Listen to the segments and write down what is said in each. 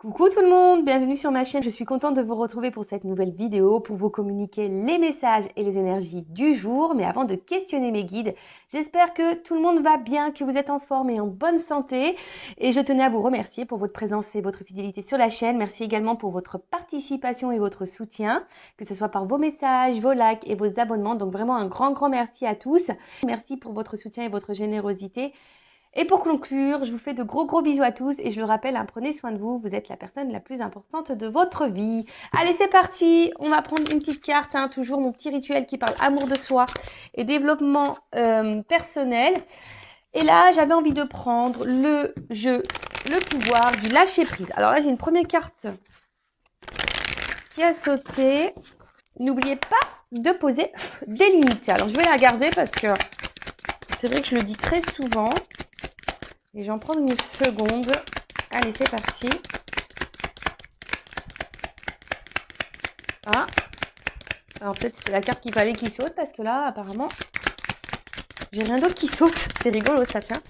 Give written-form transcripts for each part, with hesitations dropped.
Coucou tout le monde, bienvenue sur ma chaîne. Je suis contente de vous retrouver pour cette nouvelle vidéo pour vous communiquer les messages et les énergies du jour. Mais avant de questionner mes guides, j'espère que tout le monde va bien, que vous êtes en forme et en bonne santé. Et je tenais à vous remercier pour votre présence et votre fidélité sur la chaîne. Merci également pour votre participation et votre soutien, que ce soit par vos messages, vos likes et vos abonnements. Donc vraiment un grand merci à tous. Merci pour votre soutien et votre générosité. Et pour conclure, je vous fais de gros bisous à tous et je le rappelle, prenez soin de vous, vous êtes la personne la plus importante de votre vie. Allez, c'est parti, on va prendre une petite carte, toujours mon petit rituel qui parle amour de soi et développement personnel. Et là, j'avais envie de prendre le jeu, le pouvoir du lâcher prise. Alors là, j'ai une première carte qui a sauté. N'oubliez pas de poser des limites. Alors, je vais la garder parce que c'est vrai que je le dis très souvent. Et j'en prends une seconde. Allez, c'est parti. Ah. Alors peut-être c'était la carte qu'il fallait qu'il saute parce que là, apparemment, j'ai rien d'autre qui saute. C'est rigolo ça, tiens.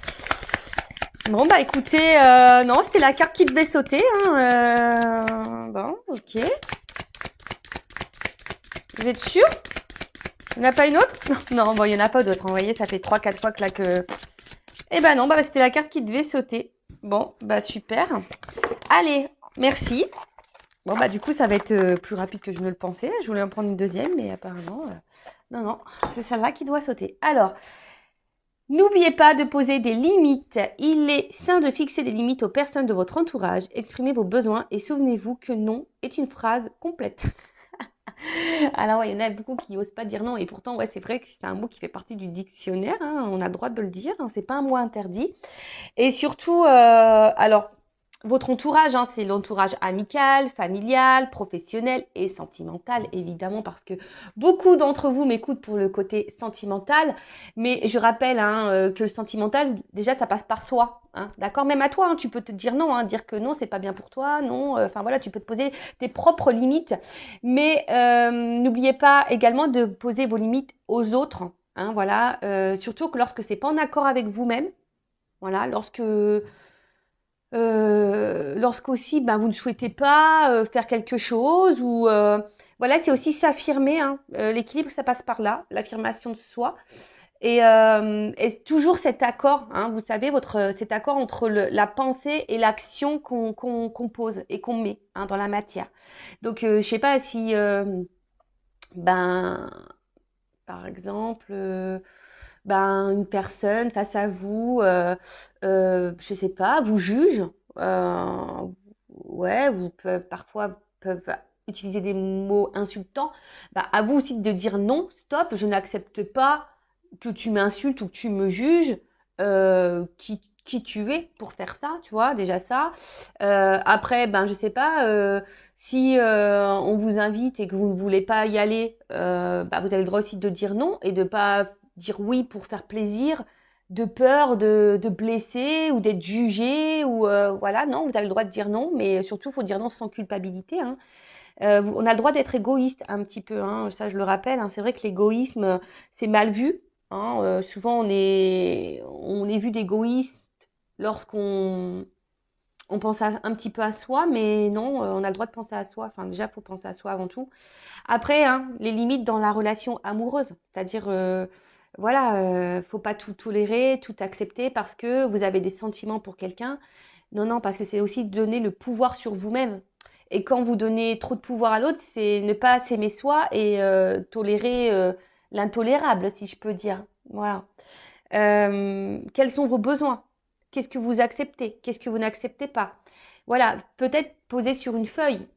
Bon, bah écoutez, non, c'était la carte qui devait sauter. Bon, ok. Vous êtes sûr? Il n'y en a pas une autre? Non, bon, il n'y en a pas d'autre. Vous voyez, ça fait 3-4 fois que là que... Eh ben non, bah c'était la carte qui devait sauter. Bon, bah super. Allez, merci. Bon, bah du coup, ça va être plus rapide que je ne le pensais. Je voulais en prendre une deuxième, mais apparemment, non, c'est celle-là qui doit sauter. Alors, n'oubliez pas de poser des limites. Il est sain de fixer des limites aux personnes de votre entourage. Exprimez vos besoins et souvenez-vous que non est une phrase complète. Alors, ouais, il y en a beaucoup qui n'osent pas dire non. Et pourtant, ouais, c'est vrai que c'est un mot qui fait partie du dictionnaire. On a le droit de le dire. C'est pas un mot interdit. Et surtout, alors, votre entourage, c'est l'entourage amical, familial, professionnel et sentimental, évidemment, parce que beaucoup d'entre vous m'écoutent pour le côté sentimental. Mais je rappelle que le sentimental, déjà, ça passe par soi. D'accord? Même à toi, tu peux te dire non, dire que non, c'est pas bien pour toi, non. Enfin voilà, tu peux te poser tes propres limites. Mais n'oubliez pas également de poser vos limites aux autres. Voilà, surtout que lorsque c'est pas en accord avec vous-même. Voilà, lorsqu'aussi vous ne souhaitez pas faire quelque chose ou voilà, c'est aussi s'affirmer. L'équilibre, ça passe par là, l'affirmation de soi et toujours cet accord. Vous savez, cet accord entre la pensée et l'action qu'on pose et qu'on met dans la matière. Donc, je sais pas si par exemple. Une personne face à vous, je sais pas, vous juge, ouais, parfois peuvent utiliser des mots insultants. À vous aussi de dire non, stop, je n'accepte pas que tu m'insultes ou que tu me juges, qui tu es pour faire ça, tu vois, déjà ça. Après, je sais pas, si on vous invite et que vous ne voulez pas y aller, vous avez le droit aussi de dire non et de pas dire oui pour faire plaisir, de peur de blesser ou d'être jugé ou voilà, non, vous avez le droit de dire non, mais surtout, il faut dire non sans culpabilité. On a le droit d'être égoïste un petit peu, ça je le rappelle. C'est vrai que l'égoïsme, c'est mal vu. Souvent, on est vu d'égoïste lorsqu'on pense un petit peu à soi, mais non, on a le droit de penser à soi. Enfin, déjà, il faut penser à soi avant tout. Après, les limites dans la relation amoureuse, c'est-à-dire, voilà, faut pas tout tolérer, tout accepter parce que vous avez des sentiments pour quelqu'un. Non, parce que c'est aussi donner le pouvoir sur vous-même. Et quand vous donnez trop de pouvoir à l'autre, c'est ne pas s'aimer soi et tolérer l'intolérable, si je peux dire. Voilà. Quels sont vos besoins? Qu'est-ce que vous acceptez? Qu'est-ce que vous n'acceptez pas? Voilà, peut-être poser sur une feuille,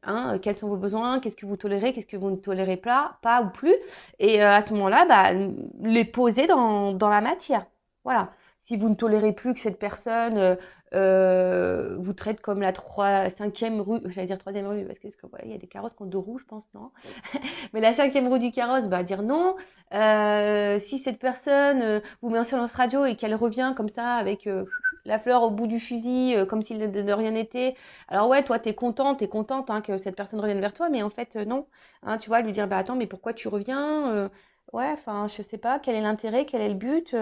quels sont vos besoins, qu'est-ce que vous tolérez, qu'est-ce que vous ne tolérez pas ou plus. Et à ce moment-là, les poser dans la matière. Voilà. Si vous ne tolérez plus que cette personne vous traite comme la 5e rue, j'allais dire 3e rue, parce que il y a des carrosses qui ont 2 roues, je pense, non? Mais la 5e rue du carrosse, dire non. Si cette personne vous met en silence radio et qu'elle revient comme ça avec la fleur au bout du fusil, comme s'il de rien n'était, alors ouais, toi t'es contente que cette personne revienne vers toi, mais en fait non. Tu vois, lui dire attends, mais pourquoi tu reviens? Ouais, enfin je sais pas, quel est l'intérêt, quel est le but?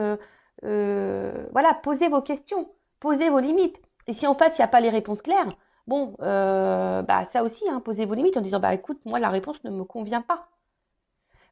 Voilà, posez vos questions, posez vos limites. Et si en fait il n'y a pas les réponses claires, Bon, bah ça aussi, hein, posez vos limites en disant, bah écoute, moi la réponse ne me convient pas.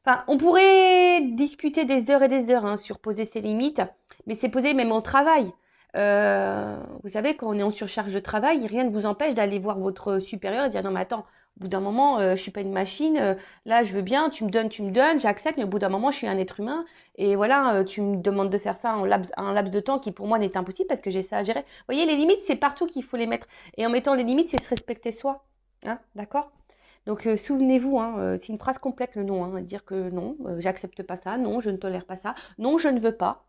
Enfin, on pourrait discuter des heures et des heures hein, sur poser ses limites, mais c'est posé même au travail. Vous savez, quand on est en surcharge de travail, rien ne vous empêche d'aller voir votre supérieur et dire non mais attends, au bout d'un moment, je suis pas une machine. Là, je veux bien, tu me donnes, j'accepte, mais au bout d'un moment, je suis un être humain. Et voilà, tu me demandes de faire ça en un laps de temps qui pour moi n'est impossible parce que j'ai ça à gérer. Vous voyez, les limites, c'est partout qu'il faut les mettre. Et en mettant les limites, c'est se respecter soi. Hein, d'accord? Donc souvenez-vous, hein, c'est une phrase complète le non, hein, dire que non, j'accepte pas ça, non, je ne tolère pas ça, non, je ne veux pas.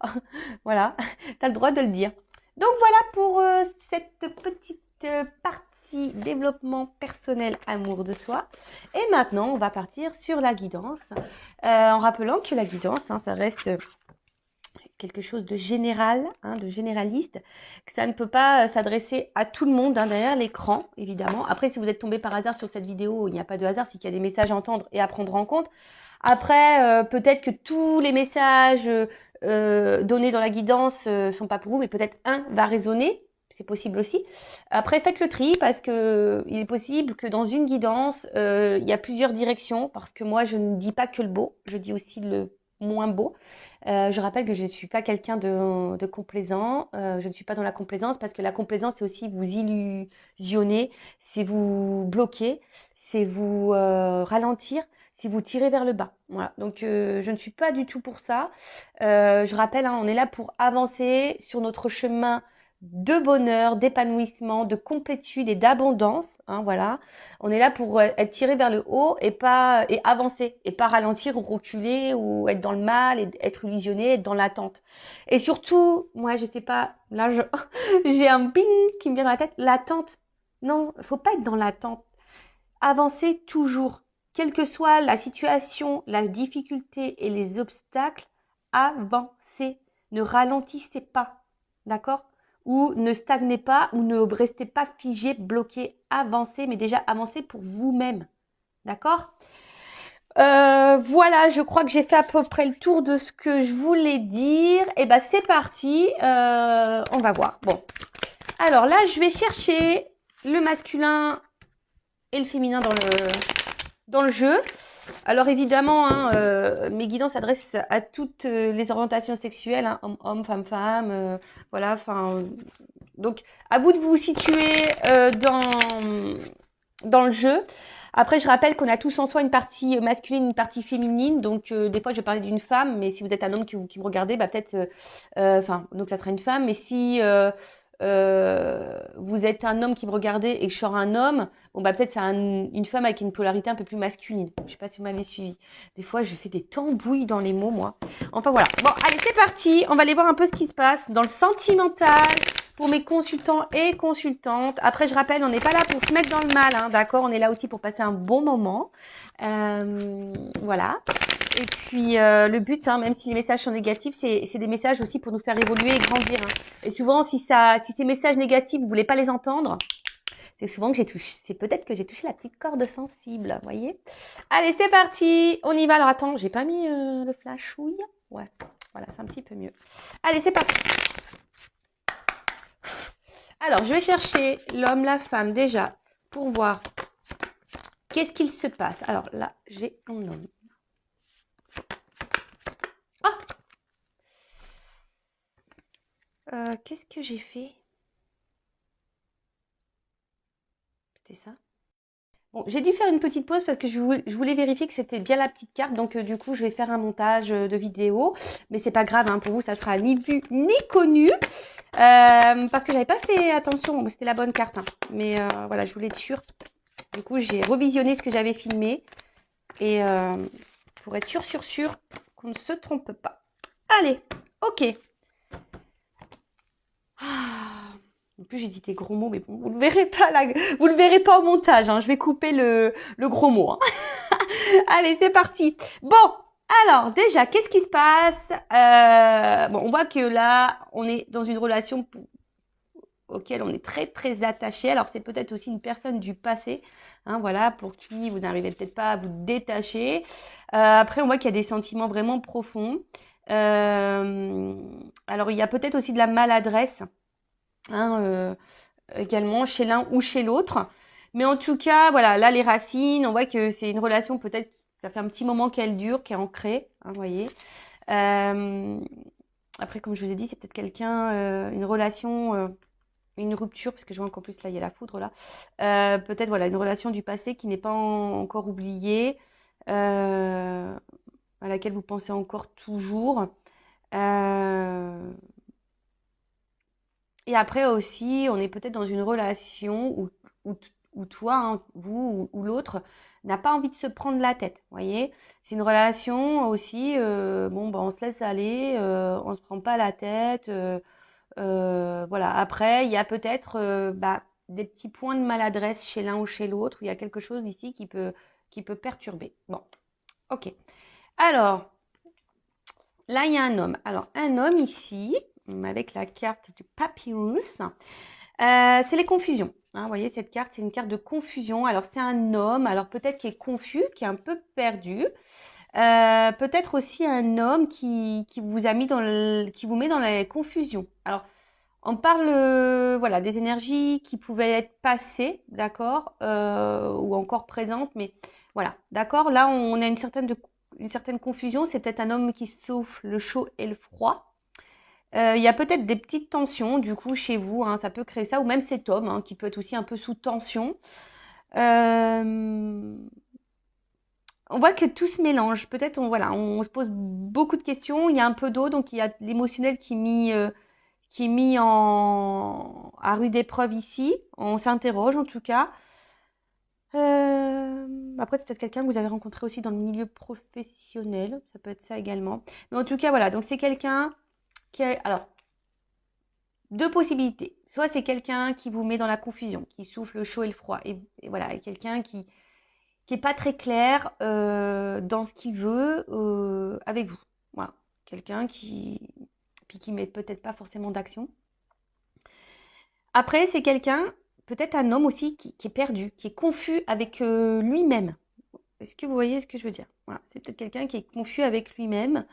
Voilà, tu as le droit de le dire. Donc voilà pour cette petite partie développement personnel, amour de soi. Et maintenant, on va partir sur la guidance, en rappelant que la guidance, hein, ça reste quelque chose de général, hein, de généraliste, que ça ne peut pas s'adresser à tout le monde hein, derrière l'écran, évidemment. Après, si vous êtes tombé par hasard sur cette vidéo, il n'y a pas de hasard, c'est qu'il y a des messages à entendre et à prendre en compte. Après, peut-être que tous les messages donnés dans la guidance sont pas pour vous, mais peut-être un va résonner. C'est possible aussi. Après, faites le tri parce que il est possible que dans une guidance, il y a plusieurs directions. Parce que moi, je ne dis pas que le beau, je dis aussi le moins beau. Je rappelle que je ne suis pas quelqu'un de complaisant. Je ne suis pas dans la complaisance parce que la complaisance, c'est aussi vous illusionner, c'est vous bloquer, c'est vous ralentir, c'est vous tirer vers le bas. Voilà. Donc, je ne suis pas du tout pour ça. Je rappelle, hein, on est là pour avancer sur notre chemin de bonheur, d'épanouissement, de complétude et d'abondance. Hein, voilà. On est là pour être tiré vers le haut et pas et avancer et pas ralentir ou reculer ou être dans le mal et être illusionné, être dans l'attente. Et surtout, moi je sais pas, là j'ai un ping qui me vient dans la tête, l'attente. Non, faut pas être dans l'attente. Avancez toujours, quelle que soit la situation, la difficulté et les obstacles, avancez. Ne ralentissez pas, d'accord? Ou ne stagnez pas ou ne restez pas figé, bloqué, avancez, mais déjà avancez pour vous-même, d'accord? Voilà, je crois que j'ai fait à peu près le tour de ce que je voulais dire. Et ben c'est parti, on va voir. Bon, alors là, je vais chercher le masculin et le féminin dans le jeu. Alors évidemment, hein, mes guidances s'adressent à toutes les orientations sexuelles, hein, homme, femme, voilà. Enfin, donc à vous de vous situer dans le jeu. Après, je rappelle qu'on a tous en soi une partie masculine, une partie féminine. Donc, des fois, je vais parler d'une femme, mais si vous êtes un homme qui me regardez, bah peut-être, donc ça sera une femme. Mais si vous êtes un homme qui me regardez et que je sors un homme, bon bah peut-être c'est une femme avec une polarité un peu plus masculine. Je sais pas si vous m'avez suivi. Des fois, je fais des tambouilles dans les mots, moi. Enfin voilà. Bon, allez, c'est parti. On va aller voir un peu ce qui se passe dans le sentimental pour mes consultants et consultantes. Après, je rappelle, on n'est pas là pour se mettre dans le mal, hein, d'accord? On est là aussi pour passer un bon moment. Voilà. Et puis, le but, hein, même si les messages sont négatifs, c'est des messages aussi pour nous faire évoluer et grandir. Hein. Et souvent, si ces messages négatifs, vous voulez pas les entendre, c'est souvent que c'est peut-être que j'ai touché la petite corde sensible, vous voyez? Allez, c'est parti. On y va. Alors, attends, j'ai pas mis le flashouille. Ouais, voilà, c'est un petit peu mieux. Allez, c'est parti. Alors, je vais chercher l'homme, la femme déjà pour voir qu'est-ce qu'il se passe. Alors là, j'ai mon homme. Qu'est-ce que j'ai fait? C'était ça? Bon, j'ai dû faire une petite pause parce que je voulais vérifier que c'était bien la petite carte. Donc, du coup, je vais faire un montage de vidéo. Mais c'est pas grave, hein, pour vous, ça sera ni vu ni connu. Parce que j'avais pas fait attention. C'était la bonne carte. Hein. Mais voilà, je voulais être sûre. Du coup, j'ai revisionné ce que j'avais filmé. Et pour être sûr qu'on ne se trompe pas. Allez, ok. En plus, j'ai dit des gros mots, mais bon, vous ne le verrez pas là. Vous le verrez pas au montage. Hein. Je vais couper le gros mot. Hein. Allez, c'est parti. Bon, alors déjà, qu'est-ce qui se passe? Bon, on voit que là, on est dans une relation auquel on est très très attaché. Alors, c'est peut-être aussi une personne du passé, hein, voilà, pour qui vous n'arrivez peut-être pas à vous détacher. Après, on voit qu'il y a des sentiments vraiment profonds. Alors, il y a peut-être aussi de la maladresse. Hein, également chez l'un ou chez l'autre. Mais en tout cas, voilà, là, les racines, on voit que c'est une relation peut-être, ça fait un petit moment qu'elle dure, qui est ancrée, hein, vous voyez. Après, comme je vous ai dit, c'est peut-être quelqu'un, une relation, une rupture, parce que je vois qu'en plus, là, il y a la foudre, là. Peut-être, voilà, une relation du passé qui n'est pas encore oubliée, à laquelle vous pensez encore toujours. Et après aussi, on est peut-être dans une relation où, où toi, hein, vous ou l'autre, n'a pas envie de se prendre la tête. Vous voyez, c'est une relation aussi. Bon, ben, on se laisse aller, on se prend pas la tête. Voilà. Après, il y a peut-être des petits points de maladresse chez l'un ou chez l'autre. Il y a quelque chose ici qui peut perturber. Bon, ok. Alors, là, il y a un homme. Alors, un homme ici, avec la carte du papyrus, c'est les confusions. Hein, vous voyez, cette carte, c'est une carte de confusion. Alors, c'est un homme, alors peut-être qui est confus, qui est un peu perdu. Peut-être aussi un homme qui vous a mis qui vous met dans la confusion. Alors, on parle voilà, des énergies qui pouvaient être passées, d'accord, ou encore présentes, mais voilà, d'accord. Là, on a une certaine confusion. C'est peut-être un homme qui souffle le chaud et le froid. Il y a peut-être des petites tensions, du coup, chez vous, hein, ça peut créer ça, ou même cet homme, hein, qui peut être aussi un peu sous tension. Euh, on voit que tout se mélange. Peut-être, voilà, on se pose beaucoup de questions. Il y a un peu d'eau, donc il y a l'émotionnel qui est mis à rude épreuve ici. On s'interroge en tout cas. Après, c'est peut-être quelqu'un que vous avez rencontré aussi dans le milieu professionnel. Ça peut être ça également. Mais en tout cas, voilà. Donc, c'est quelqu'un qui a... Alors, deux possibilités. Soit c'est quelqu'un qui vous met dans la confusion, qui souffle le chaud et le froid. Et voilà, et quelqu'un qui est pas très clair dans ce qu'il veut avec vous. Voilà. Quelqu'un qui met peut-être pas forcément d'action. Après, c'est quelqu'un, peut-être un homme aussi, qui est perdu, qui est confus avec lui-même. Est-ce que vous voyez ce que je veux dire? Voilà. C'est peut-être quelqu'un qui est confus avec lui-même.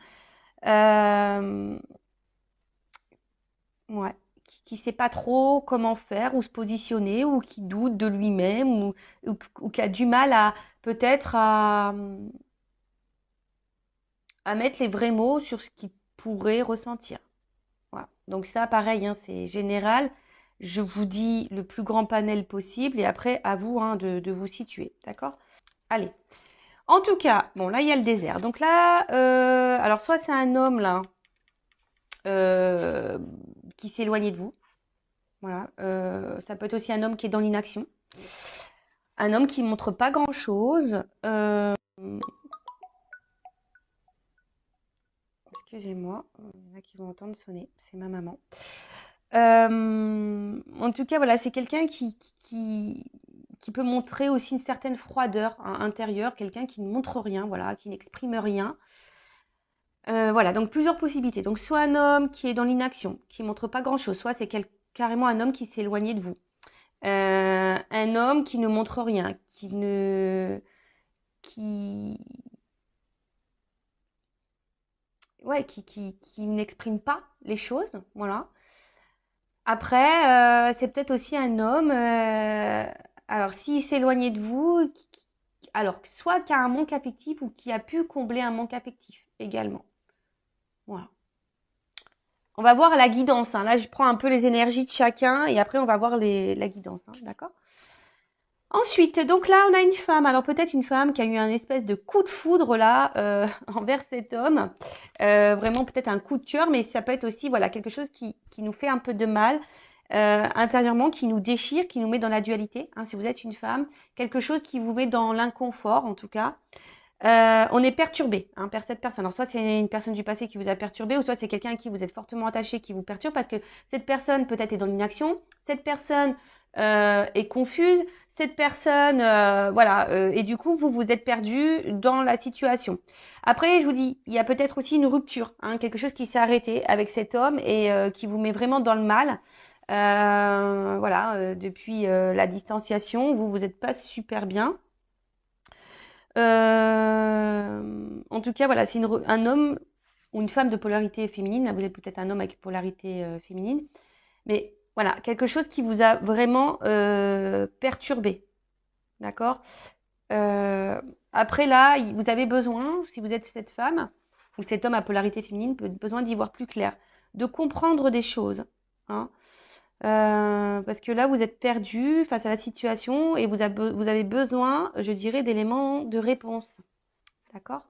Ouais. Qui sait pas trop comment faire ou se positionner ou qui doute de lui-même ou qui a du mal à peut-être à mettre les vrais mots sur ce qu'il pourrait ressentir. Voilà. Donc ça, pareil, hein, c'est général. Je vous dis le plus grand panel possible et après, à vous hein, de vous situer. D'accord? Allez. En tout cas, bon, là, il y a le désert. Donc là, alors soit c'est un homme là euh, qui s'est éloigné de vous. Voilà. Ça peut être aussi un homme qui est dans l'inaction. Un homme qui ne montre pas grand-chose. Excusez-moi, il y en a qui vont entendre sonner. C'est ma maman. En tout cas, voilà, c'est quelqu'un qui peut montrer aussi une certaine froideur intérieure, quelqu'un qui ne montre rien, voilà, qui n'exprime rien. Voilà, donc plusieurs possibilités. Donc soit un homme qui est dans l'inaction, qui montre pas grand-chose, soit c'est carrément un homme qui s'est éloigné de vous. Un homme qui ne montre rien, qui, ouais, qui n'exprime pas les choses, voilà. Après, c'est peut-être aussi un homme, alors s'il s'éloignait de vous, alors soit qui a un manque affectif ou qui a pu combler un manque affectif également. Voilà. On va voir la guidance. Hein. Là, je prends un peu les énergies de chacun et après, on va voir la guidance. Hein, d'accord? Ensuite, donc là, on a une femme. Alors peut-être une femme qui a eu un espèce de coup de foudre là envers cet homme. Vraiment peut-être un coup de cœur, mais ça peut être aussi voilà quelque chose qui nous fait un peu de mal intérieurement, qui nous déchire, qui nous met dans la dualité. Hein, si vous êtes une femme, quelque chose qui vous met dans l'inconfort en tout cas. On est perturbé hein, par cette personne. Alors soit c'est une personne du passé qui vous a perturbé, ou soit c'est quelqu'un à qui vous êtes fortement attaché qui vous perturbe parce que cette personne peut-être est dans l'inaction, cette personne est confuse, cette personne voilà et du coup vous vous êtes perdu dans la situation. Après je vous dis il y a peut-être aussi une rupture, hein, quelque chose qui s'est arrêté avec cet homme et qui vous met vraiment dans le mal. Voilà depuis la distanciation vous n'êtes pas super bien. En tout cas, voilà, c'est un homme ou une femme de polarité féminine. Là, vous êtes peut-être un homme avec polarité féminine. Mais Voilà, quelque chose qui vous a vraiment perturbé. D'accord? Euh, Après là, vous avez besoin, si vous êtes cette femme ou cet homme à polarité féminine, besoin d'y voir plus clair, de comprendre des choses. Hein. Parce que là, vous êtes perdu face à la situation et vous avez besoin, je dirais, d'éléments de réponse. D'accord?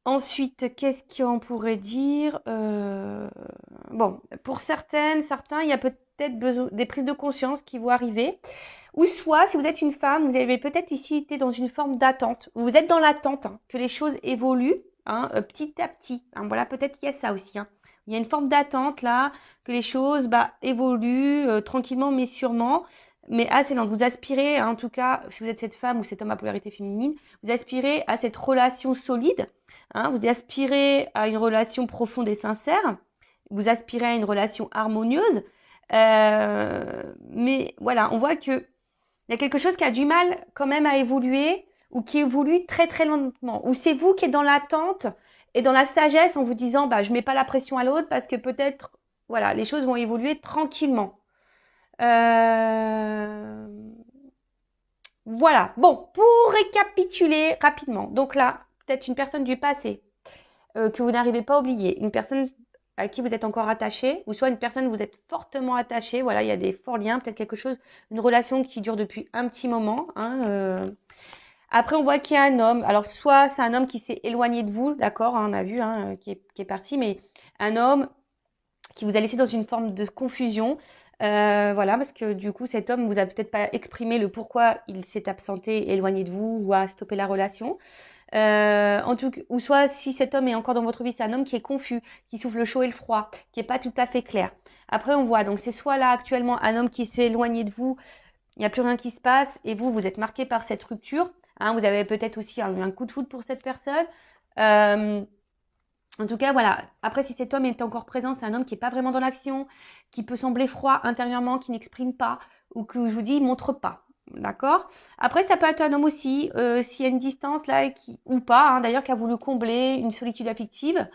Ensuite, qu'est-ce qu'on pourrait dire? Bon, pour certains, il y a peut-être besoin des prises de conscience qui vont arriver. Ou soit, si vous êtes une femme, vous avez peut-être ici été dans une forme d'attente. Vous êtes dans l'attente hein, que les choses évoluent hein, petit à petit. Hein, voilà, peut-être qu'il y a ça aussi. Hein. Il y a une forme d'attente là, que les choses évoluent tranquillement mais sûrement. Mais assez lente. Vous aspirez, hein, en tout cas, si vous êtes cette femme ou cet homme à polarité féminine, vous aspirez à cette relation solide. Hein, vous aspirez à une relation profonde et sincère. Vous aspirez à une relation harmonieuse. Mais voilà, on voit que il y a quelque chose qui a du mal quand même à évoluer ou qui évolue très très lentement. Ou c'est vous qui êtes dans l'attente et dans la sagesse en vous disant bah je mets pas la pression à l'autre parce que peut-être voilà les choses vont évoluer tranquillement. Voilà. Bon, pour récapituler rapidement. Donc là, peut-être une personne du passé que vous n'arrivez pas à oublier, une personne à qui vous êtes encore attaché, ou soit une personne où vous êtes fortement attaché. Voilà, il y a des forts liens, peut-être quelque chose, une relation qui dure depuis un petit moment. Hein. Après, on voit qu'il y a un homme. Alors, soit c'est un homme qui s'est éloigné de vous, d'accord, hein, on a vu, hein, qui est parti, mais un homme qui vous a laissé dans une forme de confusion. Voilà, parce que du coup, cet homme vous a peut-être pas exprimé le pourquoi il s'est absenté, éloigné de vous ou a stoppé la relation. En tout cas, ou soit si cet homme est encore dans votre vie, c'est un homme qui est confus, qui souffle le chaud et le froid, qui est pas tout à fait clair. Après, on voit, donc c'est soit là actuellement un homme qui s'est éloigné de vous, il n'y a plus rien qui se passe, et vous, vous êtes marqué par cette rupture. Hein, vous avez peut-être aussi eu un coup de foudre pour cette personne. En tout cas, voilà. Après, si cet homme est encore présent, c'est un homme qui n'est pas vraiment dans l'action, qui peut sembler froid intérieurement, qui n'exprime pas, ou que je vous dis, il montre pas. D'accord? Après, ça peut être un homme aussi, s'il y a une distance là, ou pas, hein, d'ailleurs, qui a voulu combler une solitude affective.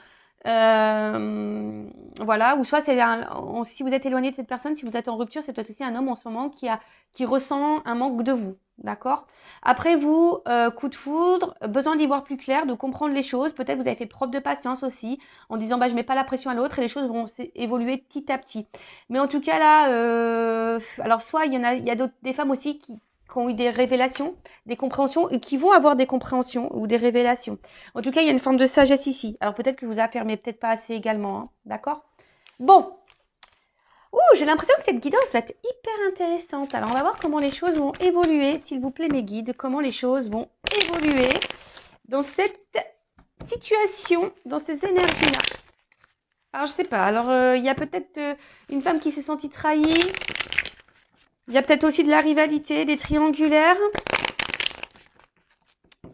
Voilà, ou soit si vous êtes éloigné de cette personne, si vous êtes en rupture, c'est peut-être aussi un homme en ce moment qui ressent un manque de vous. D'accord? Après vous, coup de foudre, besoin d'y voir plus clair, de comprendre les choses. Peut-être vous avez fait preuve de patience aussi, en disant bah je mets pas la pression à l'autre et les choses vont évoluer petit à petit. Mais en tout cas là, alors soit il y a des femmes aussi qui ont eu des révélations, des compréhensions et qui vont avoir des compréhensions ou des révélations. En tout cas, il y a une forme de sagesse ici. Alors peut-être que vous affirmez peut-être pas assez également, hein. D'accord? Bon. Ouh, j'ai l'impression que cette guidance va être hyper intéressante. Alors on va voir comment les choses vont évoluer, s'il vous plaît mes guides, comment les choses vont évoluer dans cette situation, dans ces énergies-là. Alors je sais pas, alors il y a peut-être une femme qui s'est sentie trahie. Il y a peut-être aussi de la rivalité, des triangulaires.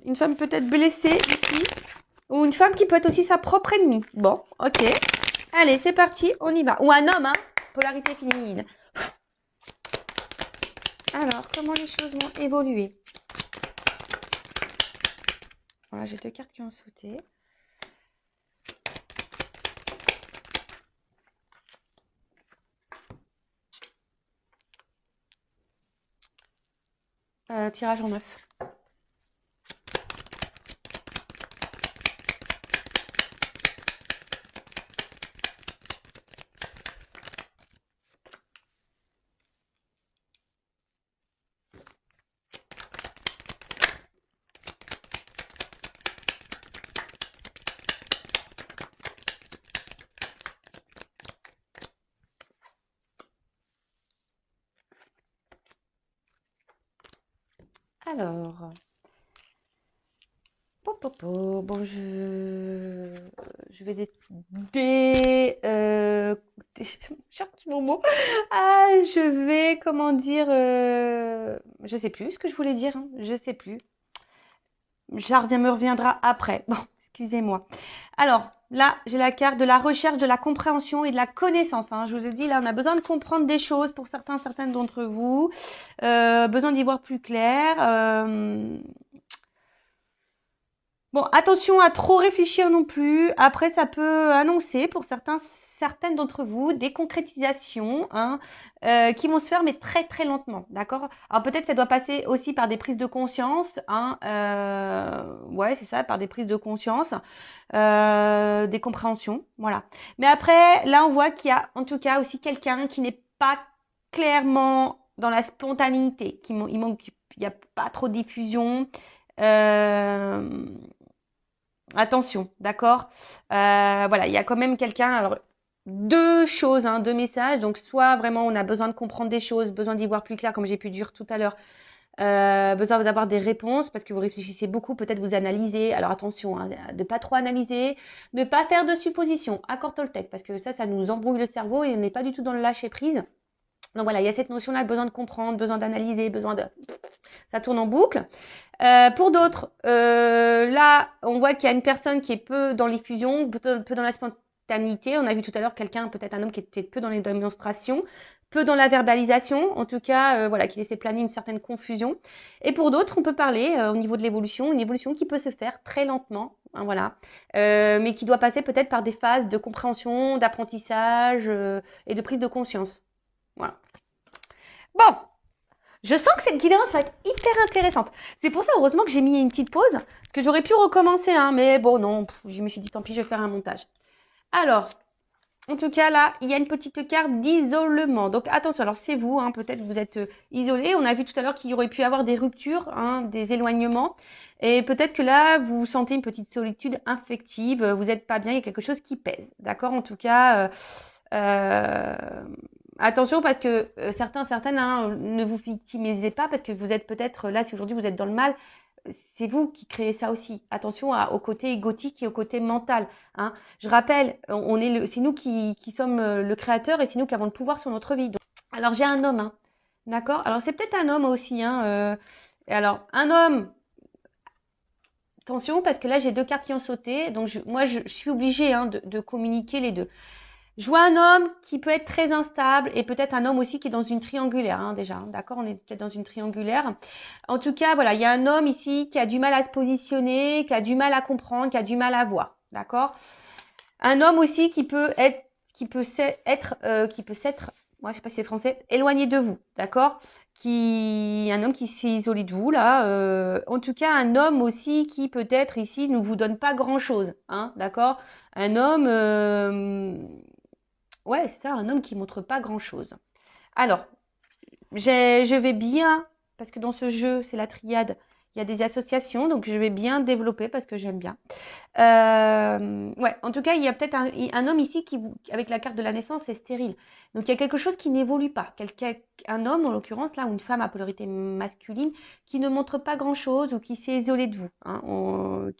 Une femme peut-être blessée ici. Ou une femme qui peut être aussi sa propre ennemie. Bon, ok. Allez, c'est parti, on y va. Ou un homme, hein. Polarité féminine. Alors, comment les choses vont évoluer? Voilà, j'ai 2 cartes qui ont sauté. Tirage en 9. Alors, bon, je vais cherche mon mot. Ah, je vais, comment dire, je sais plus ce que je voulais dire, hein, je sais plus. Ça me reviendra après. Bon, excusez-moi. Alors, là, j'ai la carte de la recherche, de la compréhension et de la connaissance. Hein. Je vous ai dit, là, on a besoin de comprendre des choses pour certaines d'entre vous. Besoin d'y voir plus clair. Bon, attention à trop réfléchir non plus. Après, ça peut annoncer pour certaines d'entre vous des concrétisations hein, qui vont se faire, mais très très lentement, d'accord? Alors peut-être ça doit passer aussi par des prises de conscience, hein, ouais, c'est ça, par des prises de conscience, des compréhensions, voilà. Mais après, là, on voit qu'il y a en tout cas aussi quelqu'un qui n'est pas clairement dans la spontanéité, il manque, il n'y a pas trop de diffusion. Euh, Attention, d'accord? Voilà, il y a quand même quelqu'un. Alors, deux choses, hein, deux messages. Donc, soit vraiment on a besoin de comprendre des choses, besoin d'y voir plus clair, comme j'ai pu dire tout à l'heure, besoin d'avoir des réponses parce que vous réfléchissez beaucoup, peut-être vous analysez. Alors attention, hein, de pas trop analyser, ne pas faire de suppositions. Accord Toltec, parce que ça nous embrouille le cerveau et on n'est pas du tout dans le lâcher prise. Donc voilà, il y a cette notion-là, besoin de comprendre, besoin d'analyser, besoin de... Ça tourne en boucle. Pour d'autres, là, on voit qu'il y a une personne qui est peu dans l'effusion, peu dans la spontanéité. On a vu tout à l'heure quelqu'un, peut-être un homme qui était peu dans les démonstrations, peu dans la verbalisation, en tout cas, voilà, qui laissait planer une certaine confusion. Et pour d'autres, on peut parler au niveau de l'évolution, une évolution qui peut se faire très lentement, hein, voilà, mais qui doit passer peut-être par des phases de compréhension, d'apprentissage et de prise de conscience. Voilà. Bon, je sens que cette guidance va être hyper intéressante. C'est pour ça, heureusement, que j'ai mis une petite pause, parce que j'aurais pu recommencer, hein, mais bon, non, je me suis dit, tant pis, je vais faire un montage. Alors, en tout cas, là, il y a une petite carte d'isolement. Donc, attention, alors c'est vous, hein, peut-être vous êtes isolé. On a vu tout à l'heure qu'il y aurait pu y avoir des ruptures, hein, des éloignements. Et peut-être que là, vous sentez une petite solitude affective, vous n'êtes pas bien, il y a quelque chose qui pèse. D'accord? En tout cas, euh, attention parce que certaines, hein, ne vous victimisez pas parce que vous êtes peut-être là, si aujourd'hui vous êtes dans le mal, c'est vous qui créez ça aussi. Attention au côté égotique et au côté mental. Hein. Je rappelle, c'est nous qui sommes le créateur et c'est nous qui avons le pouvoir sur notre vie. Donc, alors j'ai un homme, hein, d'accord. Alors c'est peut-être un homme aussi. Hein, et alors un homme. Attention parce que là j'ai deux cartes qui ont sauté, donc je suis obligée hein, de communiquer les deux. Je vois un homme qui peut être très instable et peut-être un homme aussi qui est dans une triangulaire, hein, déjà. D'accord, on est peut-être dans une triangulaire. En tout cas, voilà, il y a un homme ici qui a du mal à se positionner, qui a du mal à comprendre, qui a du mal à voir. D'accord. Un homme aussi qui peut s'être, moi je sais pas si c'est français, éloigné de vous. D'accord. Un homme qui s'est isolé de vous là. En tout cas, un homme aussi qui peut-être ici ne vous donne pas grand chose. Hein, d'accord. Un homme. Ouais, c'est ça, un homme qui montre pas grand-chose. Alors, je vais bien, parce que dans ce jeu, c'est la triade, il y a des associations, donc je vais bien développer parce que j'aime bien. Ouais, en tout cas, il y a peut-être un homme ici avec la carte de la naissance, c'est stérile. Donc il y a quelque chose qui n'évolue pas. Un homme, en l'occurrence, là, ou une femme à polarité masculine, qui ne montre pas grand-chose ou qui s'est isolé de vous. Hein, bon.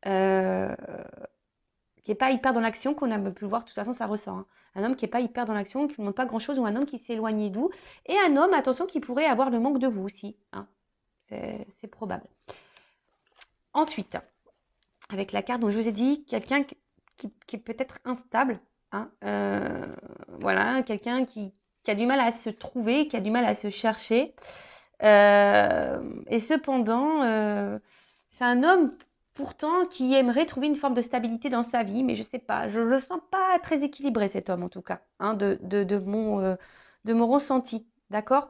Euh, qui n'est pas hyper dans l'action, qu'on a pu le voir, de toute façon, ça ressort. Hein. Un homme qui n'est pas hyper dans l'action, qui ne montre pas grand-chose, ou un homme qui s'est éloigné de vous. Et un homme, attention, qui pourrait avoir le manque de vous aussi. Hein. C'est probable. Ensuite, avec la carte dont je vous ai dit, quelqu'un qui est peut-être instable. Hein, voilà, quelqu'un qui a du mal à se trouver, qui a du mal à se chercher. Et cependant, c'est un homme pourtant qui aimerait trouver une forme de stabilité dans sa vie, mais je sais pas, je le sens pas très équilibré cet homme en tout cas, hein, de mon ressenti, d'accord.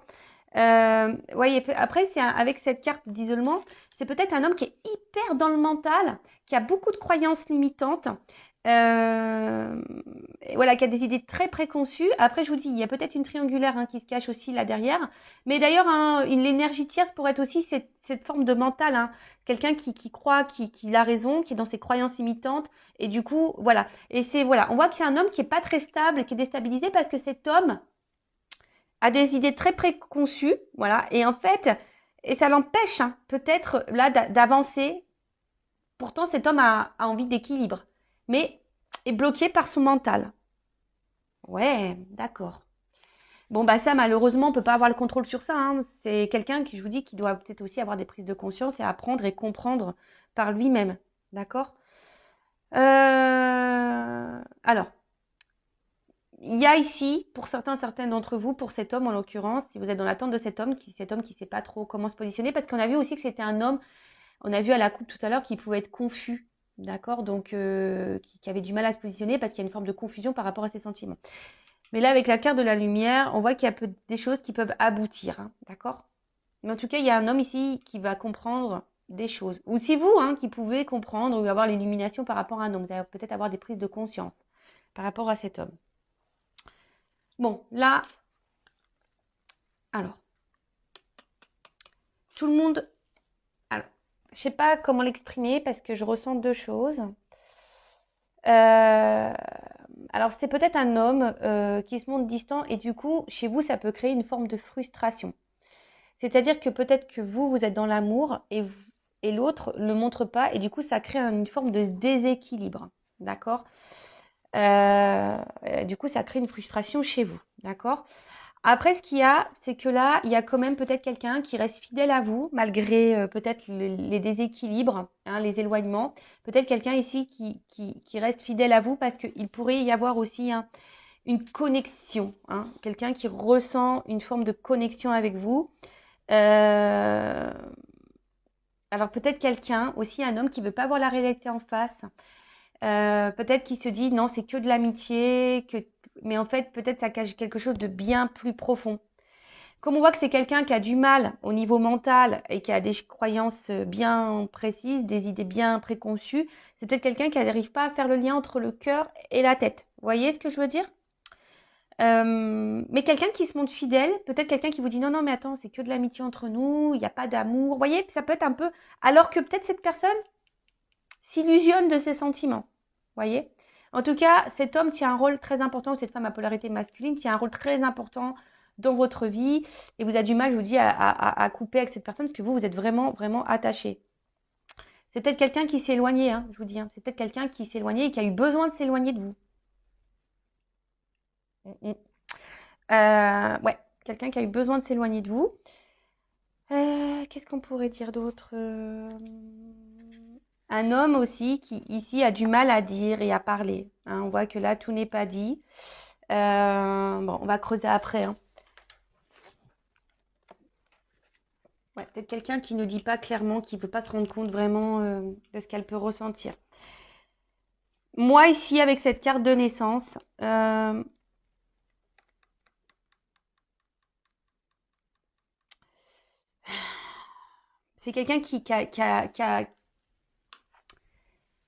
Ouais, après avec cette carte d'isolement, c'est peut-être un homme qui est hyper dans le mental, qui a beaucoup de croyances limitantes, et voilà, qui a des idées très préconçues. Après, je vous dis, il y a peut-être une triangulaire hein, qui se cache aussi là derrière. Mais d'ailleurs, hein, l'énergie tierce pourrait être aussi cette forme de mental. Hein. Quelqu'un qui croit qu'il a raison, qui est dans ses croyances imitantes. Et du coup, voilà. Et voilà, on voit que c'est un homme qui est pas très stable, qui est déstabilisé parce que cet homme a des idées très préconçues. Voilà. Et en fait, et ça l'empêche hein, peut-être là d'avancer. Pourtant, cet homme a envie d'équilibre, mais est bloqué par son mental. Ouais, d'accord. Bon, bah ça, malheureusement, on peut pas avoir le contrôle sur ça. Hein. C'est quelqu'un qui, je vous dis, qui doit peut-être aussi avoir des prises de conscience et apprendre et comprendre par lui-même. D'accord. Alors, il y a ici, pour certains d'entre vous, pour cet homme en l'occurrence, si vous êtes dans l'attente de cet homme qui sait pas trop comment se positionner, parce qu'on a vu aussi que c'était un homme On a vu à la coupe tout à l'heure qu'il pouvait être confus, d'accord? Donc, qui avait du mal à se positionner parce qu'il y a une forme de confusion par rapport à ses sentiments. Mais là, avec la carte de la lumière, on voit qu'il y a des choses qui peuvent aboutir, hein, d'accord? Mais en tout cas, il y a un homme ici qui va comprendre des choses. Ou c'est vous qui pouvez comprendre ou avoir l'illumination par rapport à un homme. Vous allez peut-être avoir des prises de conscience par rapport à cet homme. Bon, là, alors, tout le monde... Alors, je sais pas comment l'exprimer parce que je ressens deux choses. Alors, c'est peut-être un homme qui se montre distant et du coup, chez vous, ça peut créer une forme de frustration. C'est-à-dire que peut-être que vous êtes dans l'amour et l'autre ne le montre pas et du coup, ça crée une forme de déséquilibre. D'accord? Du coup, ça crée une frustration chez vous. D'accord? Après, ce qu'il y a, c'est que là, il y a quand même peut-être quelqu'un qui reste fidèle à vous, malgré peut-être les déséquilibres, les éloignements. Peut-être quelqu'un ici qui reste fidèle à vous parce qu'il pourrait y avoir aussi une connexion. Quelqu'un qui ressent une forme de connexion avec vous. Alors peut-être quelqu'un, aussi un homme qui ne veut pas voir la réalité en face. Peut-être qu'il se dit non, c'est que de l'amitié, mais en fait, peut-être ça cache quelque chose de bien plus profond. Comme on voit que c'est quelqu'un qui a du mal au niveau mental et qui a des croyances bien précises, des idées bien préconçues, c'est peut-être quelqu'un qui n'arrive pas à faire le lien entre le cœur et la tête. Vous voyez ce que je veux dire? Mais quelqu'un qui se montre fidèle, peut-être quelqu'un qui vous dit non, non, mais attends, c'est que de l'amitié entre nous, il n'y a pas d'amour. Vous voyez, ça peut être un peu. Alors que peut-être cette personne s'illusionne de ses sentiments. Vous voyez? En tout cas, cet homme tient un rôle très important, ou cette femme à polarité masculine tient un rôle très important dans votre vie et vous avez du mal, je vous dis, à couper avec cette personne parce que vous êtes vraiment, vraiment attaché. C'est peut-être quelqu'un qui s'est éloigné, je vous dis. C'est peut-être quelqu'un qui s'est éloigné et qui a eu besoin de s'éloigner de vous. Ouais, quelqu'un qui a eu besoin de s'éloigner de vous. Qu'est-ce qu'on pourrait dire d'autre? Un homme aussi qui ici a du mal à dire et à parler. On voit que là, tout n'est pas dit. Bon, on va creuser après. Ouais, peut-être quelqu'un qui ne dit pas clairement, qui ne veut pas se rendre compte vraiment de ce qu'elle peut ressentir. Moi, ici, avec cette carte de naissance, c'est quelqu'un qui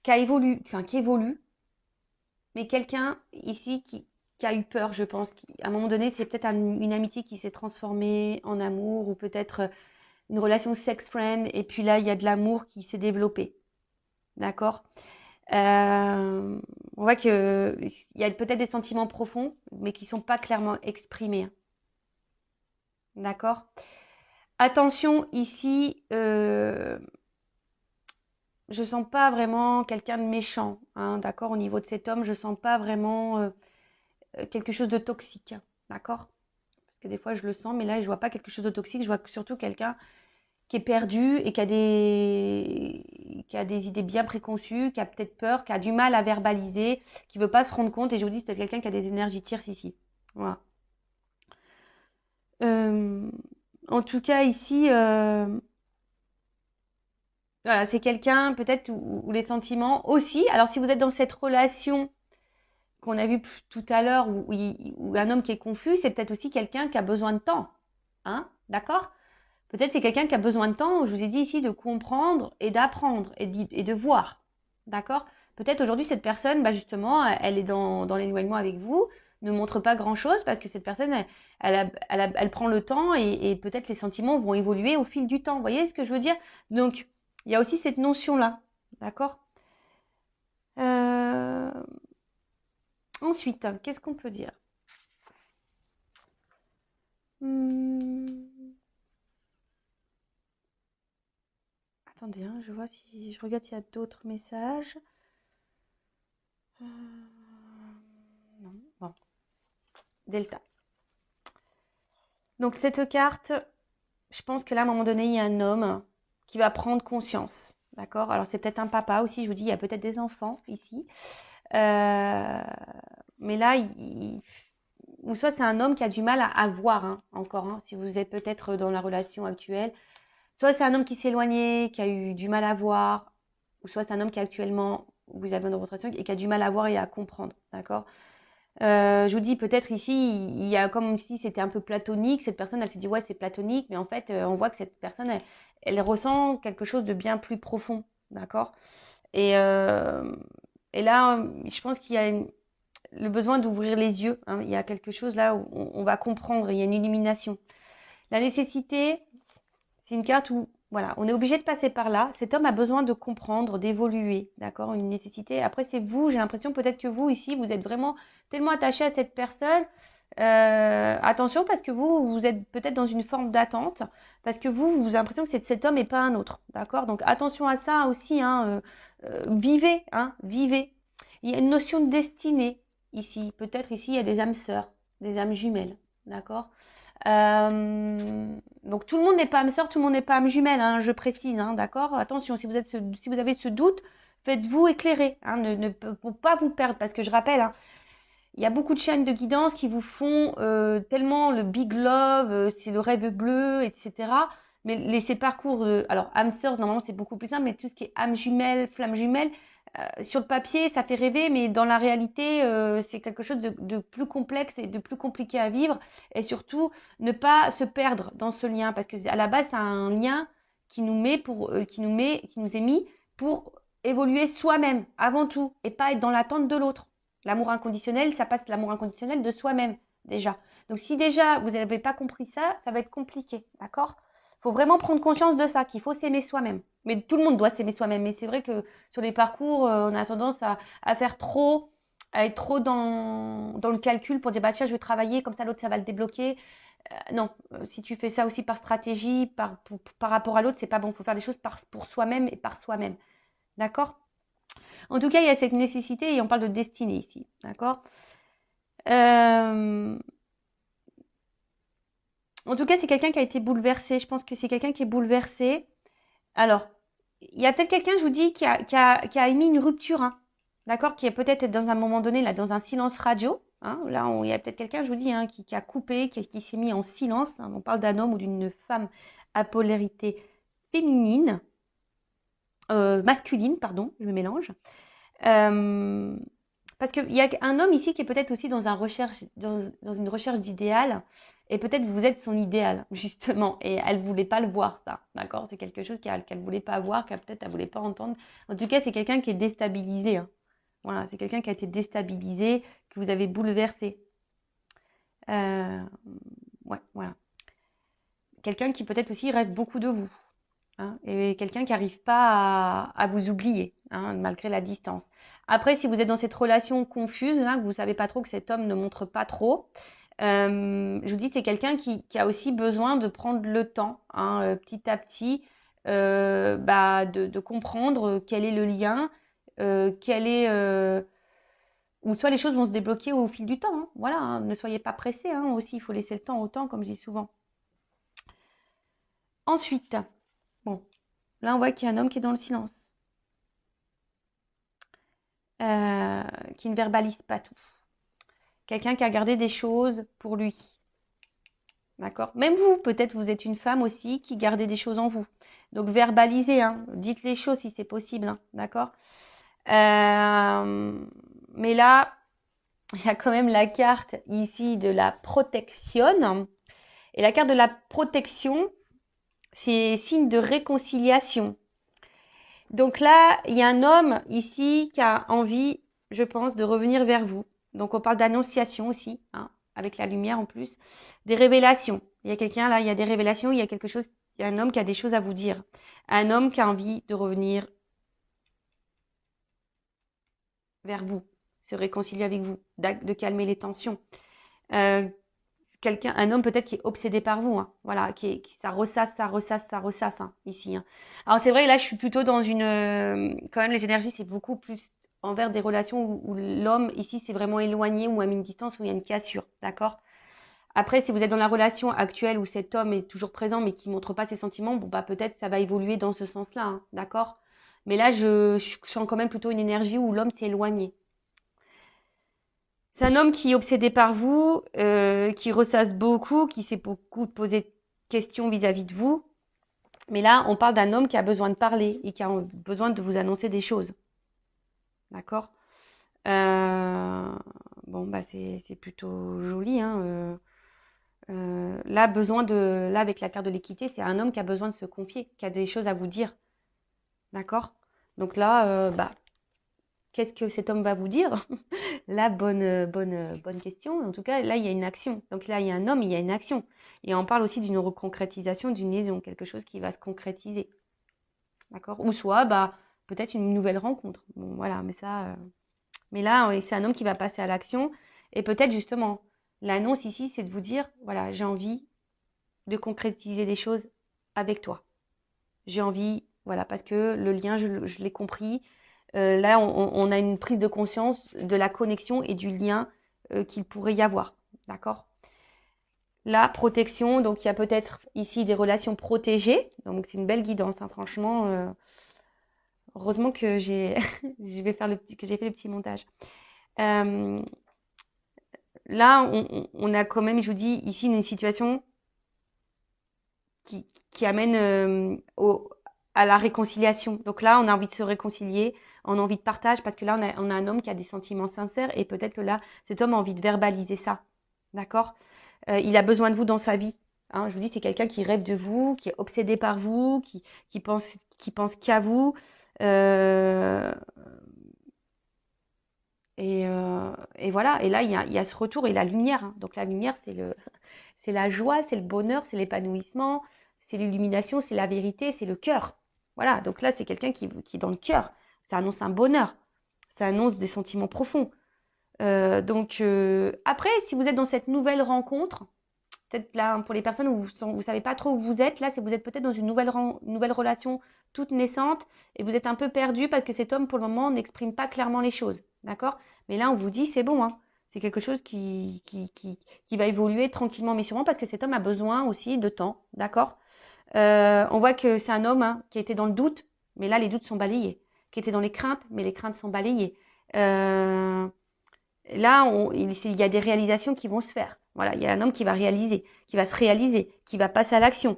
évolue, enfin, qui évolue, mais quelqu'un ici qui a eu peur, je pense. À un moment donné, c'est peut-être une amitié qui s'est transformée en amour ou peut-être une relation sex-friend. Et puis là, il y a de l'amour qui s'est développé. D'accord? On voit qu'il y a peut-être des sentiments profonds, mais qui ne sont pas clairement exprimés. D'accord? Attention, ici, je ne sens pas vraiment quelqu'un de méchant. D'accord? Au niveau de cet homme, je ne sens pas vraiment quelque chose de toxique. D'accord? Parce que des fois, je le sens, mais là, je ne vois pas quelque chose de toxique. Je vois surtout quelqu'un qui est perdu et qui a des idées bien préconçues, qui a peut-être peur, qui a du mal à verbaliser, qui ne veut pas se rendre compte. Et je vous dis, c'est quelqu'un qui a des énergies tierces ici. Voilà. En tout cas, ici, voilà, c'est quelqu'un peut-être où les sentiments aussi. Alors, si vous êtes dans cette relation qu'on a vue tout à l'heure, où un homme qui est confus, c'est peut-être aussi quelqu'un qui a besoin de temps. D'accord? Peut-être c'est quelqu'un qui a besoin de temps, je vous ai dit ici, de comprendre et d'apprendre et de voir. D'accord? Peut-être aujourd'hui, cette personne, justement, elle est dans l'éloignement avec vous, ne montre pas grand-chose parce que cette personne, elle prend le temps et peut-être les sentiments vont évoluer au fil du temps. Vous voyez ce que je veux dire? Donc, il y a aussi cette notion-là. D'accord? Ensuite, qu'est-ce qu'on peut dire? Attendez, je vois si je regarde s'il y a d'autres messages. Non, bon. Delta. Donc cette carte, je pense que là, à un moment donné, il y a un homme qui va prendre conscience. D'accord? Alors c'est peut-être un papa aussi, je vous dis, il y a peut-être des enfants ici. Mais là, ou soit c'est un homme qui a du mal à voir encore, si vous êtes peut-être dans la relation actuelle, Soit c'est un homme qui s'est éloigné, qui a eu du mal à voir, ou soit c'est un homme qui actuellement, vous avez dans votre relation, et qui a du mal à voir et à comprendre, d'accord? Je vous dis, peut-être ici, il y a comme si c'était un peu platonique. Cette personne, elle s'est dit, ouais, c'est platonique, mais en fait, on voit que cette personne, elle ressent quelque chose de bien plus profond, d'accord? Et, euh, et là, je pense qu'il y a le besoin d'ouvrir les yeux, hein. Il y a quelque chose là où on va comprendre, il y a une illumination. La nécessité, c'est une carte où, voilà, on est obligé de passer par là. Cet homme a besoin de comprendre, d'évoluer, d'accord? Une nécessité. Après, c'est vous, j'ai l'impression peut-être que vous, ici, vous êtes vraiment tellement attaché à cette personne. Attention, parce que vous êtes peut-être dans une forme d'attente, parce que vous avez l'impression que c'est cet homme et pas un autre, d'accord? Donc, attention à ça aussi, hein. Vivez, hein, vivez. Il y a une notion de destinée ici. Peut-être ici, il y a des âmes sœurs, des âmes jumelles, d'accord? Donc tout le monde n'est pas âme sœur, tout le monde n'est pas âme jumelle, hein, je précise, hein, d'accord? Attention, si vous avez ce doute, faites-vous éclairer, hein, pour pas vous perdre, parce que je rappelle, hein, il y a beaucoup de chaînes de guidance qui vous font tellement le big love, c'est le rêve bleu, etc. Mais ces parcours, alors âme sœur, normalement c'est beaucoup plus simple, mais tout ce qui est âme jumelle, flamme jumelle, sur le papier, ça fait rêver, mais dans la réalité, c'est quelque chose de plus complexe et de plus compliqué à vivre. Et surtout, ne pas se perdre dans ce lien, parce que à la base, c'est un lien qui nous est mis pour évoluer soi-même avant tout, et pas être dans l'attente de l'autre. L'amour inconditionnel, ça passe l'amour inconditionnel de soi-même déjà. Donc si déjà vous n'avez pas compris ça, ça va être compliqué, d'accord? Il faut vraiment prendre conscience de ça, qu'il faut s'aimer soi-même. Mais tout le monde doit s'aimer soi-même. Mais c'est vrai que sur les parcours, on a tendance à faire trop, à être trop dans le calcul pour dire, bah tiens, je vais travailler, comme ça l'autre, ça va le débloquer. Non, si tu fais ça aussi par stratégie, par rapport à l'autre, c'est pas bon. Il faut faire des choses pour soi-même et par soi-même. D'accord? En tout cas, il y a cette nécessité et on parle de destinée ici. D'accord? En tout cas, c'est quelqu'un qui a été bouleversé. Je pense que c'est quelqu'un qui est bouleversé. Alors, il y a peut-être quelqu'un, je vous dis, qui a émis une rupture, hein, d'accord, qui est peut-être dans un moment donné, là, dans un silence radio. Hein, là, il y a peut-être quelqu'un, je vous dis, hein, qui a coupé, qui s'est mis en silence. Hein, on parle d'un homme ou d'une femme à polarité féminine, masculine, pardon, je me mélange. Parce qu'il y a un homme ici qui est peut-être aussi dans une recherche d'idéal, et peut-être vous êtes son idéal, justement, et elle ne voulait pas le voir, ça, d'accord? C'est quelque chose qu'elle ne voulait pas voir, qu'elle peut-être elle ne voulait pas entendre. En tout cas, c'est quelqu'un qui est déstabilisé, hein. Voilà, c'est quelqu'un qui a été déstabilisé, que vous avez bouleversé. Ouais, voilà. Quelqu'un qui peut-être aussi rêve beaucoup de vous, hein, et quelqu'un qui n'arrive pas à vous oublier, hein, malgré la distance. Après, si vous êtes dans cette relation confuse, là, que vous ne savez pas trop, que cet homme ne montre pas trop, je vous dis, c'est quelqu'un qui a aussi besoin de prendre le temps, hein, petit à petit, de comprendre quel est le lien, ou soit les choses vont se débloquer au fil du temps, hein. Voilà, hein, ne soyez pas pressés, hein, aussi, il faut laisser le temps au temps, comme je dis souvent. Ensuite, bon, là on voit qu'il y a un homme qui est dans le silence, qui ne verbalise pas tout. Quelqu'un qui a gardé des choses pour lui. D'accord? Même vous, peut-être vous êtes une femme aussi qui gardez des choses en vous. Donc verbalisez, hein, dites les choses si c'est possible, hein, d'accord? Mais là, il y a quand même la carte ici de la protection. Et la carte de la protection, c'est signe de réconciliation. Donc là, il y a un homme ici qui a envie, je pense, de revenir vers vous. Donc on parle d'annonciation aussi, hein, avec la lumière en plus. Des révélations. Il y a quelqu'un là, il y a des révélations, il y a quelque chose, il y a un homme qui a des choses à vous dire. Un homme qui a envie de revenir vers vous, se réconcilier avec vous, de calmer les tensions. Un homme peut-être qui est obsédé par vous, hein, voilà, ça ressasse, hein, ici. Hein. Alors c'est vrai, là je suis plutôt dans quand même les énergies c'est beaucoup plus envers des relations où l'homme ici c'est vraiment éloigné ou à une distance où il y a une cassure, d'accord? Après si vous êtes dans la relation actuelle où cet homme est toujours présent mais qui montre pas ses sentiments, bon bah peut-être ça va évoluer dans ce sens-là, hein, d'accord? Mais là je sens quand même plutôt une énergie où l'homme s'est éloigné. C'est un homme qui est obsédé par vous, qui ressasse beaucoup, qui s'est beaucoup posé de questions vis-à-vis de vous. Mais là, on parle d'un homme qui a besoin de parler et qui a besoin de vous annoncer des choses. D'accord? Bon, bah c'est plutôt joli, hein. Là, là, avec la carte de l'équité, c'est un homme qui a besoin de se confier, qui a des choses à vous dire. D'accord? Donc là, bah, qu'est-ce que cet homme va vous dire? Là, bonne question. En tout cas, là, il y a une action. Donc là, il y a un homme, il y a une action. Et on parle aussi d'une reconcrétisation, d'une liaison, quelque chose qui va se concrétiser. D'accord? Ou soit, bah, peut-être une nouvelle rencontre. Bon, voilà, mais ça. Mais là, c'est un homme qui va passer à l'action. Et peut-être justement, l'annonce ici, c'est de vous dire, voilà, j'ai envie de concrétiser des choses avec toi. J'ai envie, voilà, parce que le lien, je l'ai compris. Là, on a une prise de conscience de la connexion et du lien qu'il pourrait y avoir. D'accord? La protection, donc il y a peut-être ici des relations protégées. Donc c'est une belle guidance, hein, franchement. Heureusement que j'ai fait le petit montage. Euh, Là, on a quand même, je vous dis, ici une situation qui amène à la réconciliation. Donc là, on a envie de se réconcilier, on a envie de partage, parce que là, on a un homme qui a des sentiments sincères, et peut-être que là, cet homme a envie de verbaliser ça. D'accord? Il a besoin de vous dans sa vie. Hein, je vous dis, c'est quelqu'un qui rêve de vous, qui est obsédé par vous, qui pense qu'à vous. Euh, et voilà. Et là, il y a ce retour et la lumière. Hein. Donc la lumière, c'est la joie, c'est le bonheur, c'est l'épanouissement, c'est l'illumination, c'est la vérité, c'est le cœur. Voilà. Donc là, c'est quelqu'un qui est dans le cœur. Ça annonce un bonheur. Ça annonce des sentiments profonds. Après, si vous êtes dans cette nouvelle rencontre, peut-être là, pour les personnes où vous savez pas trop où vous êtes, là, c'est vous êtes peut-être dans une nouvelle relation toute naissante et vous êtes un peu perdu parce que cet homme, pour le moment, n'exprime pas clairement les choses. D'accord? Mais là, on vous dit, c'est bon, hein. C'est quelque chose qui va évoluer tranquillement mais sûrement parce que cet homme a besoin aussi de temps. D'accord? On voit que c'est un homme hein, qui était dans le doute, mais là, les doutes sont balayés. Qui était dans les craintes, mais les craintes sont balayées. Là, il y a des réalisations qui vont se faire. Voilà, il y a un homme qui va réaliser, qui va se réaliser, qui va passer à l'action.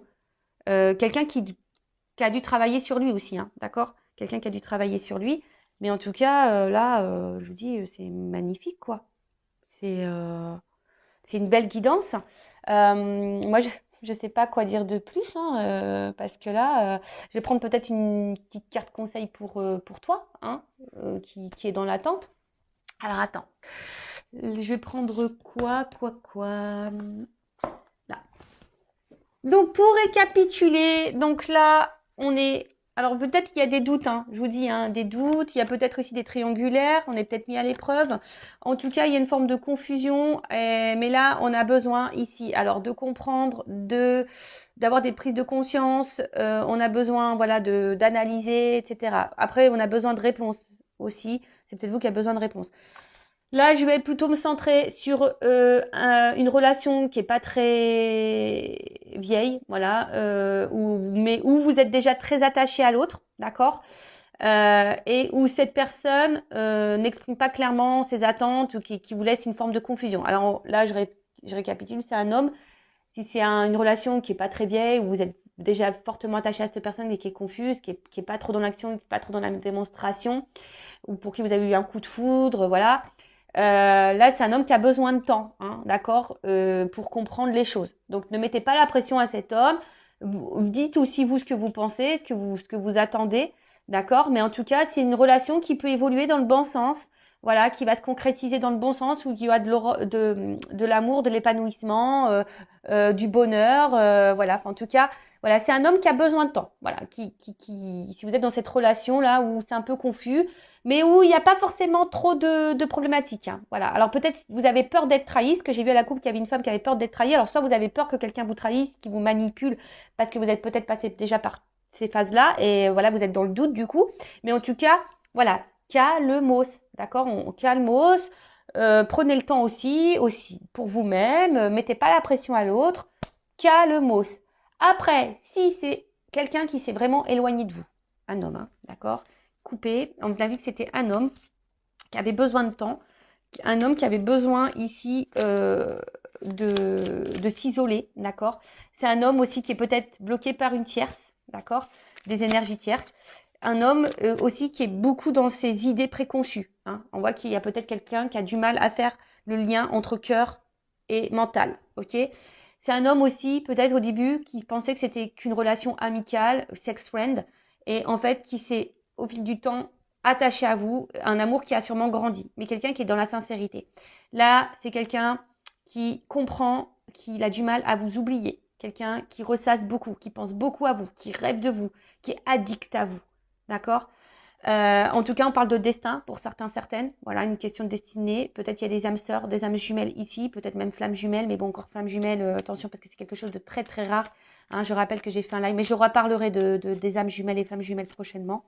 Quelqu'un qui a dû travailler sur lui aussi, hein, d'accord? Quelqu'un qui a dû travailler sur lui. Mais en tout cas, là, je vous dis, c'est magnifique, quoi. C'est euh, c'est une belle guidance. Moi, je sais pas quoi dire de plus, hein, parce que là, je vais prendre peut-être une petite carte conseil pour toi, hein, qui est dans l'attente. Alors, attends. Je vais prendre quoi? Là. Donc, pour récapituler, donc là, on est... Alors, peut-être qu'il y a des doutes, hein. Je vous dis, hein, des doutes. Il y a peut-être aussi des triangulaires. On est peut-être mis à l'épreuve. En tout cas, il y a une forme de confusion. Mais là, on a besoin ici, alors, de comprendre, d'avoir des prises de conscience. On a besoin, voilà, d'analyser, etc. Après, on a besoin de réponses aussi. C'est peut-être vous qui avez besoin de réponses. Là, je vais plutôt me centrer sur une relation qui est pas très vieille, voilà, mais où vous êtes déjà très attaché à l'autre, d'accord, et où cette personne n'exprime pas clairement ses attentes ou qui vous laisse une forme de confusion. Alors là, je récapitule, c'est un homme. Si c'est une relation qui est pas très vieille, où vous êtes déjà fortement attaché à cette personne et qui est confuse, qui est pas trop dans l'action, qui est pas trop dans la démonstration, ou pour qui vous avez eu un coup de foudre, voilà. Là, c'est un homme qui a besoin de temps, hein, d'accord, pour comprendre les choses. Donc, ne mettez pas la pression à cet homme. Dites aussi vous ce que vous pensez, ce que vous attendez, d'accord. Mais en tout cas, c'est une relation qui peut évoluer dans le bon sens, voilà, qui va se concrétiser dans le bon sens, où il y a de l'amour, de l'épanouissement, du bonheur, voilà. Enfin, en tout cas, voilà, c'est un homme qui a besoin de temps, voilà. Si vous êtes dans cette relation là où c'est un peu confus mais où il n'y a pas forcément trop de problématiques. Hein. Voilà. Alors peut-être vous avez peur d'être trahi, ce que j'ai vu à la coupe qu'il y avait une femme qui avait peur d'être trahie. Alors soit vous avez peur que quelqu'un vous trahisse, qui vous manipule, parce que vous êtes peut-être passé déjà par ces phases-là, et voilà, vous êtes dans le doute du coup. Mais en tout cas, voilà, calmos, d'accord, on calmos. Prenez le temps aussi pour vous-même. Mettez pas la pression à l'autre. Calmos. Après, si c'est quelqu'un qui s'est vraiment éloigné de vous, un homme, hein, d'accord, coupé. On a vu que c'était un homme qui avait besoin de temps, un homme qui avait besoin ici de s'isoler, d'accord. C'est un homme aussi qui est peut-être bloqué par une tierce, d'accord? Des énergies tierces. Un homme aussi qui est beaucoup dans ses idées préconçues. Hein. On voit qu'il y a peut-être quelqu'un qui a du mal à faire le lien entre cœur et mental, ok? C'est un homme aussi, peut-être au début, qui pensait que c'était qu'une relation amicale, sex friend, et en fait qui s'est, au fil du temps, attaché à vous, un amour qui a sûrement grandi, mais quelqu'un qui est dans la sincérité. Là, c'est quelqu'un qui comprend qu'il a du mal à vous oublier, quelqu'un qui ressasse beaucoup, qui pense beaucoup à vous, qui rêve de vous, qui est addict à vous, d'accord? En tout cas, on parle de destin pour certains, certaines. Voilà, une question de destinée. Peut-être il y a des âmes sœurs, des âmes jumelles ici, peut-être même flammes jumelles, mais bon, encore flammes jumelles, attention parce que c'est quelque chose de très très rare. Hein, je rappelle que j'ai fait un live, mais je reparlerai des âmes jumelles et flammes jumelles prochainement.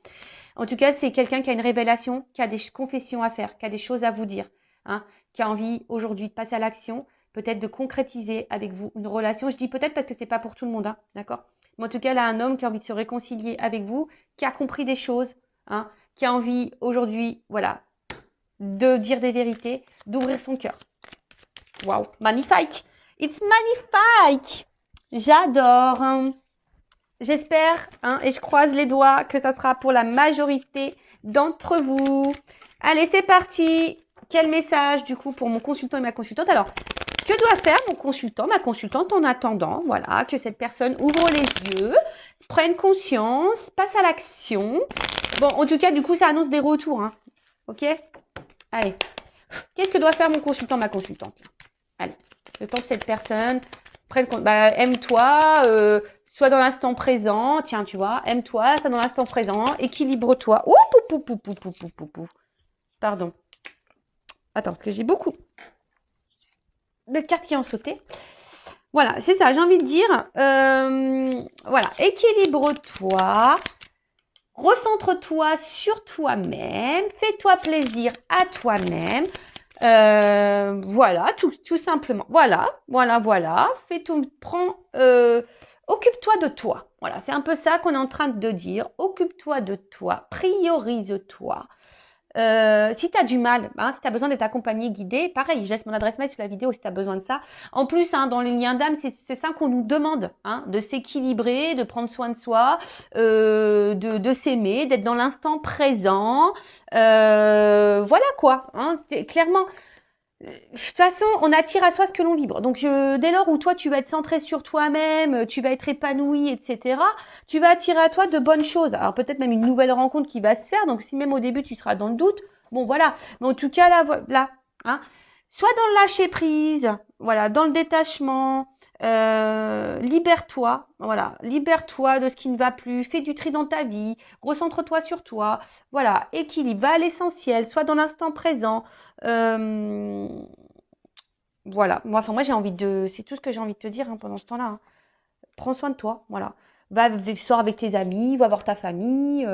En tout cas, c'est quelqu'un qui a une révélation, qui a des confessions à faire, qui a des choses à vous dire, hein, qui a envie aujourd'hui de passer à l'action, peut-être de concrétiser avec vous une relation. Je dis peut-être parce que c'est pas pour tout le monde, hein, d'accord? Mais en tout cas, là, un homme qui a envie de se réconcilier avec vous, qui a compris des choses, hein, qui a envie aujourd'hui, voilà, de dire des vérités, d'ouvrir son cœur. Waouh, magnifique! It's magnifique! J'adore! J'espère, hein, et je croise les doigts, que ça sera pour la majorité d'entre vous. Allez, c'est parti! Quel message, du coup, pour mon consultant et ma consultante? Alors, que doit faire mon consultant, ma consultante en attendant, voilà, que cette personne ouvre les yeux, prenne conscience, passe à l'action. Bon, en tout cas, du coup, ça annonce des retours, hein. Ok? Allez. Qu'est-ce que doit faire mon consultant, ma consultante? Allez. Le temps que cette personne prenne compte. Bah, aime-toi, sois dans l'instant présent. Tiens, tu vois, aime-toi, sois dans l'instant présent. Équilibre-toi. Ouh, pou, pou, pou, pou, pou, pou, pou. Pardon. Attends, parce que j'ai beaucoup de cartes qui ont sauté. Voilà, c'est ça, j'ai envie de dire. Voilà, équilibre-toi. Recentre-toi sur toi-même, fais-toi plaisir à toi-même. Voilà, tout simplement. Voilà. Occupe-toi de toi. Voilà, c'est un peu ça qu'on est en train de dire. Occupe-toi de toi, priorise-toi. Si tu as du mal, hein, si tu as besoin d'être accompagné, guidé, pareil, je laisse mon adresse mail sur la vidéo si tu as besoin de ça. En plus, hein, dans les liens d'âme, c'est ça qu'on nous demande, hein, de s'équilibrer, de prendre soin de soi, de s'aimer, d'être dans l'instant présent. Voilà quoi, hein, clairement. De toute façon, on attire à soi ce que l'on vibre. Donc, dès lors où toi, tu vas être centré sur toi-même, tu vas être épanoui, etc., tu vas attirer à toi de bonnes choses. Alors, peut-être même une nouvelle rencontre qui va se faire. Donc, si même au début, tu seras dans le doute, bon, voilà. Mais en tout cas, là, hein, soit dans le lâcher-prise, voilà, dans le détachement, libère-toi, voilà, libère-toi de ce qui ne va plus, fais du tri dans ta vie, recentre-toi sur toi, voilà, équilibre, va à l'essentiel, sois dans l'instant présent. Voilà, moi j'ai envie c'est tout ce que j'ai envie de te dire, hein, pendant ce temps-là. Hein. Prends soin de toi, voilà. Sors avec tes amis, va voir ta famille,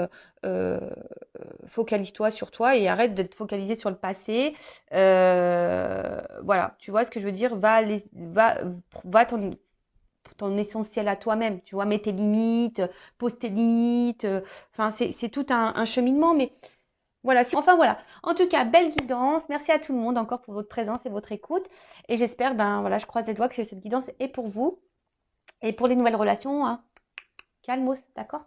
focalise-toi sur toi et arrête de te focaliser sur le passé. Voilà, tu vois ce que je veux dire? Va ton essentiel à toi-même, tu vois, mets tes limites, pose tes limites. Enfin, c'est tout un cheminement, mais voilà, enfin voilà. En tout cas, belle guidance. Merci à tout le monde encore pour votre présence et votre écoute. Et j'espère, ben voilà, je croise les doigts que cette guidance est pour vous. Et pour les nouvelles relations, hein, calmos, d'accord?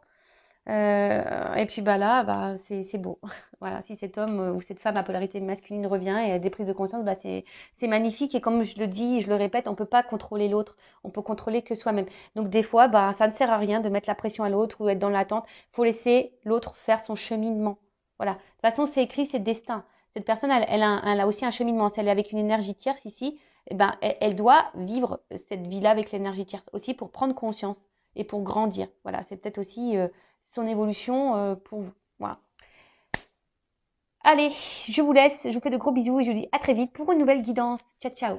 Et puis bah là, bah, c'est beau. Voilà, si cet homme ou cette femme à polarité masculine revient et a des prises de conscience, bah, c'est magnifique. Et comme je le dis, je le répète, on peut pas contrôler l'autre. On peut contrôler que soi-même. Donc des fois, bah, ça ne sert à rien de mettre la pression à l'autre ou être dans l'attente. Faut laisser l'autre faire son cheminement. Voilà. De toute façon, c'est écrit, c'est destin. Cette personne, elle a aussi un cheminement. Si elle est avec une énergie tierce ici, eh ben, elle doit vivre cette vie-là avec l'énergie tierce aussi pour prendre conscience et pour grandir. Voilà, c'est peut-être aussi son évolution pour vous. Voilà. Allez, je vous laisse. Je vous fais de gros bisous et je vous dis à très vite pour une nouvelle guidance. Ciao, ciao.